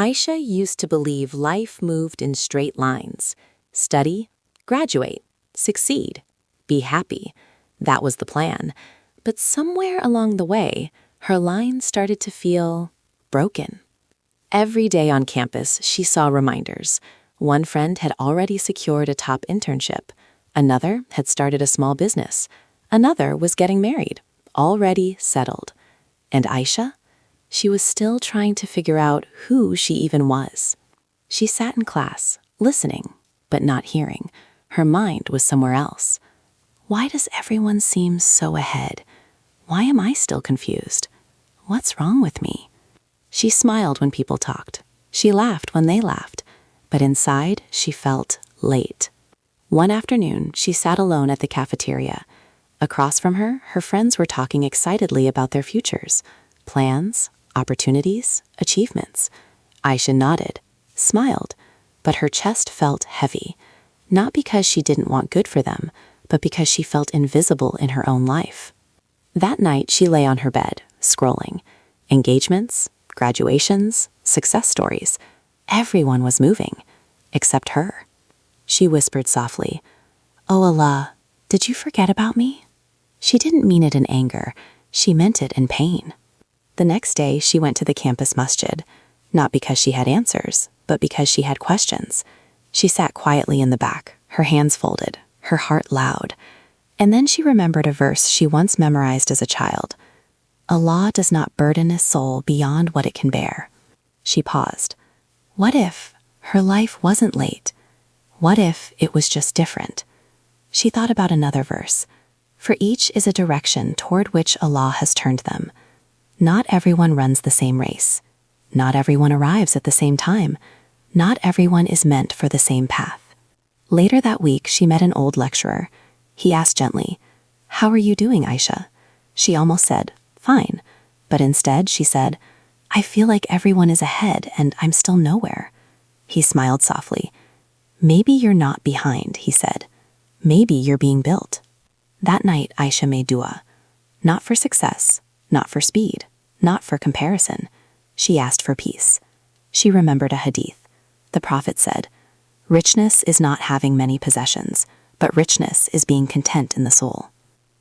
Aisha used to believe life moved in straight lines. Study, graduate, succeed, be happy. That was the plan. But somewhere along the way, her lines started to feel broken. Every day on campus, she saw reminders. One friend had already secured a top internship. Another had started a small business. Another was getting married, already settled. And Aisha? She was still trying to figure out who she even was. She sat in class, listening, but not hearing. Her mind was somewhere else. Why does everyone seem so ahead? Why am I still confused? What's wrong with me? She smiled when people talked. She laughed when they laughed. But inside, she felt late. One afternoon, she sat alone at the cafeteria. Across from her, her friends were talking excitedly about their futures, plans, opportunities, achievements. Aisha nodded, smiled, but her chest felt heavy, not because she didn't want good for them, but because she felt invisible in her own life. That night, she lay on her bed, scrolling. Engagements, graduations, success stories. Everyone was moving, except her. She whispered softly, "Oh Allah, did you forget about me?" She didn't mean it in anger. She meant it in pain. The next day, she went to the campus masjid, not because she had answers, but because she had questions. She sat quietly in the back, her hands folded, her heart loud. And then she remembered a verse she once memorized as a child. Allah does not burden a soul beyond what it can bear. She paused. What if her life wasn't late? What if it was just different? She thought about another verse. For each is a direction toward which Allah has turned them. Not everyone runs the same race. Not everyone arrives at the same time. Not everyone is meant for the same path. Later that week, she met an old lecturer. He asked gently, "How are you doing, Aisha?" She almost said, "Fine." But instead, she said, "I feel like everyone is ahead and I'm still nowhere." He smiled softly. "Maybe you're not behind," he said. "Maybe you're being built." That night, Aisha made dua. Not for success, not for speed, not for comparison. She asked for peace. She remembered a hadith. The Prophet said, "Richness is not having many possessions, but richness is being content in the soul."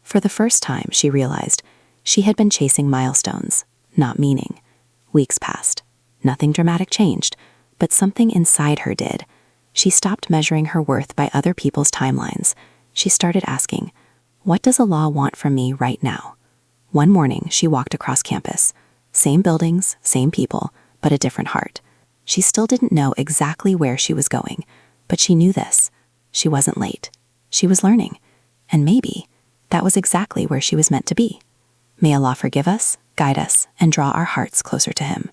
For the first time, she realized she had been chasing milestones, not meaning. Weeks passed. Nothing dramatic changed, but something inside her did. She stopped measuring her worth by other people's timelines. She started asking, "What does Allah want from me right now?" One morning, she walked across campus. Same buildings, same people, but a different heart. She still didn't know exactly where she was going, but she knew this. She wasn't late. She was learning. And maybe that was exactly where she was meant to be. May Allah forgive us, guide us, and draw our hearts closer to Him.